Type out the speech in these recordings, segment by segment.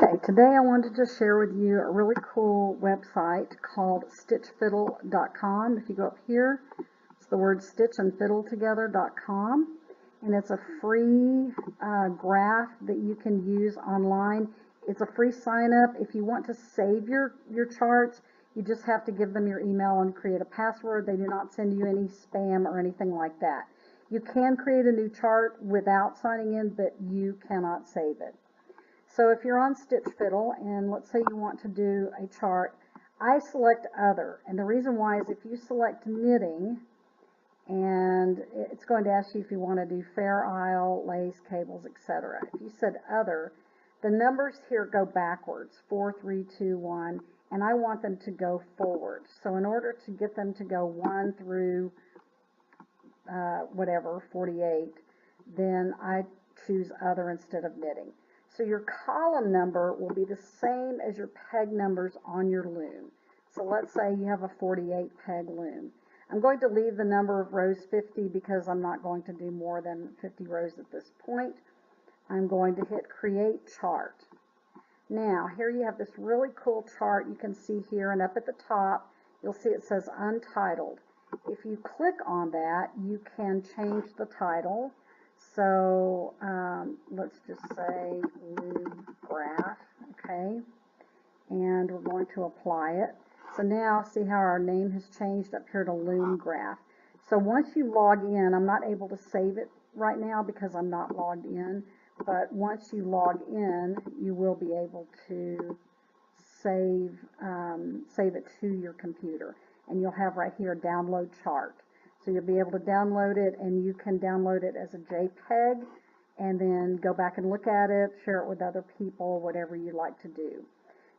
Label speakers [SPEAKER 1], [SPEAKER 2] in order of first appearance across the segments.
[SPEAKER 1] Okay, today I wanted to share with you a really cool website called stitchfiddle.com. If you go up here, it's the word stitch and fiddle together.com, and it's a free graph that you can use online. It's a free sign up. If you want to save your charts, you just have to give them your email and create a password. They do not send you any spam or anything like that. You can create a new chart without signing in, but you cannot save it. So if you're on Stitch Fiddle and let's say you want to do a chart, I select Other. And the reason why is if you select knitting, and it's going to ask you if you want to do Fair Isle, lace, cables, etc. If you said Other, the numbers here go backwards, 4, 3, 2, 1, and I want them to go forward. So in order to get them to go 1 through whatever, 48, then I choose Other instead of knitting. So your column number will be the same as your peg numbers on your loom. So let's say you have a 48 peg loom. I'm going to leave the number of rows 50 because I'm not going to do more than 50 rows at this point. I'm going to hit Create Chart. Now here you have this really cool chart you can see here, and up at the top you'll see it says Untitled. If you click on that, you can change the title. So let's just say loom graph, okay, and we're going to apply it. So now see how our name has changed up here to loom graph. So once you log in, I'm not able to save it right now because I'm not logged in, but once you log in, you will be able to save it to your computer, and you'll have right here download chart. So you'll be able to download it, and you can download it as a JPEG and then go back and look at it, share it with other people, whatever you like to do.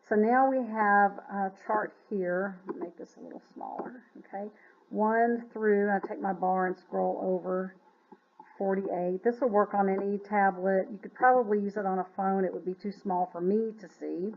[SPEAKER 1] So now we have a chart here. Make this a little smaller, okay? 1 through, I take my bar and scroll over 48. This will work on any tablet. You could probably use it on a phone. It would be too small for me to see.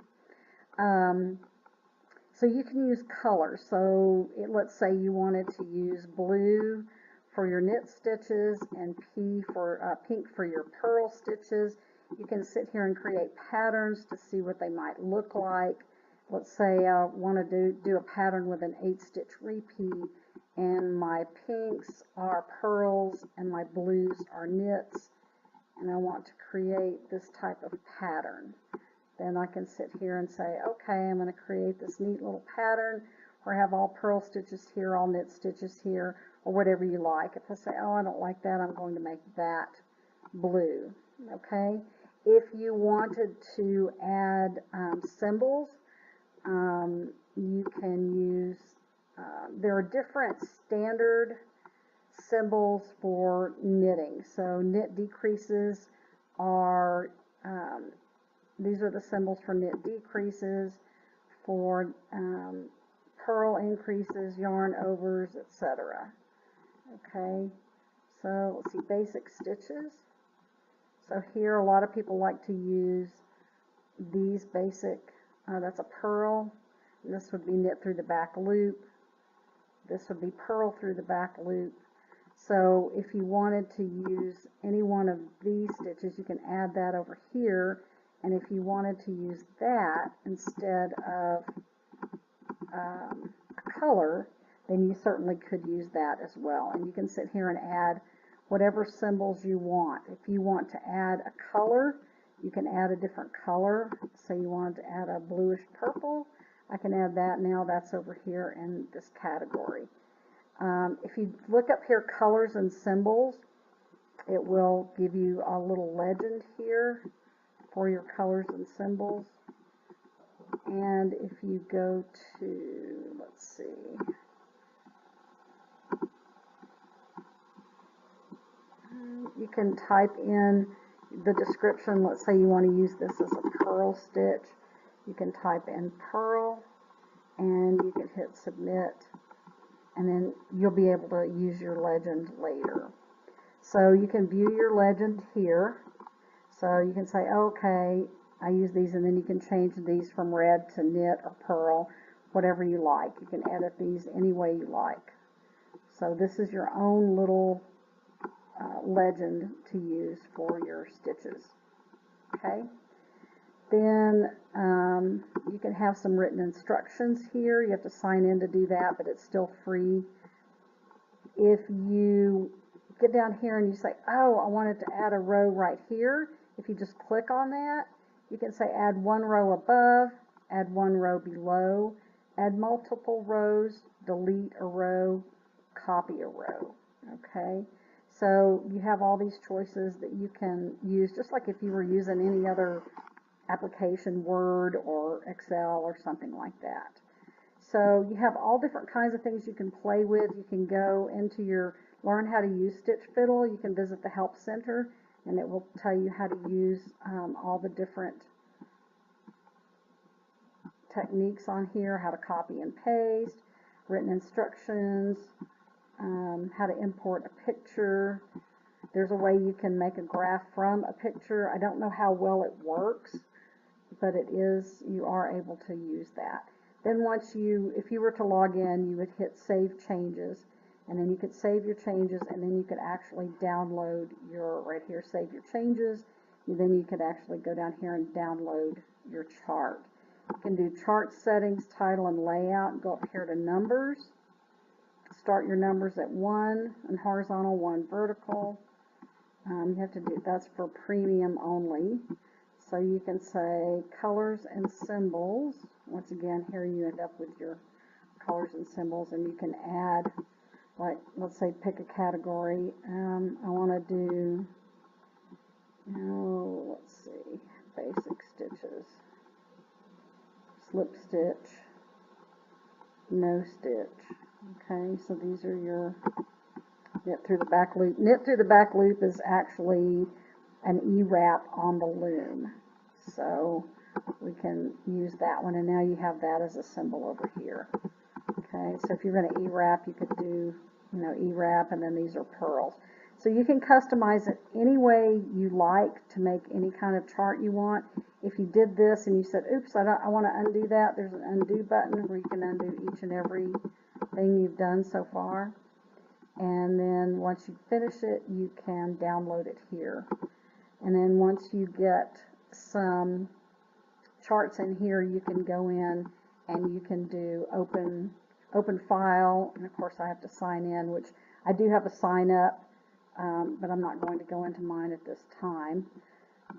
[SPEAKER 1] So you can use color. So let's say you wanted to use blue for your knit stitches and pink for your purl stitches. You can sit here and create patterns to see what they might look like. Let's say I want to do a pattern with an 8-stitch repeat, and my pinks are purls and my blues are knits, and I want to create this type of pattern. Then I can sit here and say, okay, I'm going to create this neat little pattern where I have all purl stitches here, all knit stitches here, or whatever you like. If I say, oh, I don't like that, I'm going to make that blue. Okay? If you wanted to add symbols, you can use, there are different standard symbols for knitting. So knit decreases are, these are the symbols for knit decreases, for purl increases, yarn overs, etc. Okay, so let's see, basic stitches. So here a lot of people like to use these basic, that's a purl, and this would be knit through the back loop, this would be purl through the back loop. So if you wanted to use any one of these stitches, you can add that over here. And if you wanted to use that instead of a color, then you certainly could use that as well. And you can sit here and add whatever symbols you want. If you want to add a color, you can add a different color. Say you wanted to add a bluish purple, I can add that. Now that's over here in this category. If you look up here, colors and symbols, it will give you a little legend here for your colors and symbols. And if you go to, let's see, you can type in the description. Let's say you want to use this as a purl stitch. You can type in purl and you can hit submit, and then you'll be able to use your legend later. So you can view your legend here. So you can say, okay, I use these, and then you can change these from red to knit or purl, whatever you like. You can edit these any way you like. So this is your own little legend to use for your stitches. Okay? Then you can have some written instructions here. You have to sign in to do that, but it's still free. If you get down here and you say, oh, I wanted to add a row right here, if you just click on that, you can say add one row above, add one row below, add multiple rows, delete a row, copy a row. Okay, so you have all these choices that you can use, just like if you were using any other application, Word or Excel or something like that. So you have all different kinds of things you can play with. You can go into your Learn How to Use Stitch Fiddle. You can visit the Help Center, and it will tell you how to use all the different techniques on here, how to copy and paste, written instructions, how to import a picture. There's a way you can make a graph from a picture. I don't know how well it works, but you are able to use that. Then if you were to log in, you would hit Save Changes, and then you could save your changes, and then you could actually download right here, Save Your Changes, and then you could actually go down here and download your chart. You can do chart settings, title, and layout. Go up here to numbers. Start your numbers at 1 and horizontal, 1 vertical. You have to do, that's for premium only. So you can say colors and symbols. Once again, here you end up with your colors and symbols, and you can add, like, let's say pick a category. I want to do, let's see, basic stitches, slip stitch, no stitch. Okay, so these are your knit through the back loop. Knit through the back loop is actually an E-wrap on the loom. So we can use that one, and now you have that as a symbol over here. Okay, so if you're going to E-wrap, you could do, E-wrap, and then these are pearls. So you can customize it any way you like to make any kind of chart you want. If you did this and you said, oops, I want to undo that, there's an undo button where you can undo each and every thing you've done so far. And then once you finish it, you can download it here. And then once you get some charts in here, you can go in and you can do open file. And of course I have to sign in, which I do have a sign up, but I'm not going to go into mine at this time.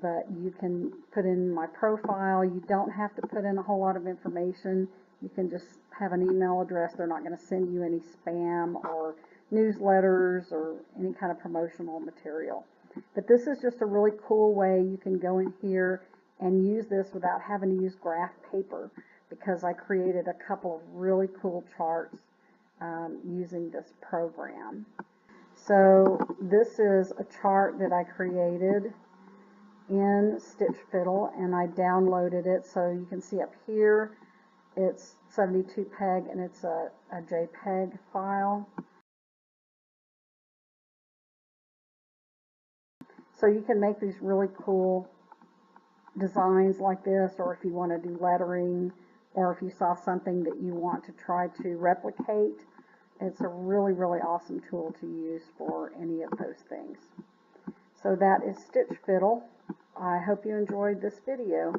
[SPEAKER 1] But you can put in my profile. You don't have to put in a whole lot of information. You can just have an email address. They're not going to send you any spam or newsletters or any kind of promotional material. But this is just a really cool way you can go in here and use this without having to use graph paper, because I created a couple of really cool charts using this program. So this is a chart that I created in Stitch Fiddle, and I downloaded it. So you can see up here it's 72 peg, and it's a JPEG file. So you can make these really cool designs like this, or if you want to do lettering, or if you saw something that you want to try to replicate, it's a really, really awesome tool to use for any of those things. So that is Stitch Fiddle. I hope you enjoyed this video.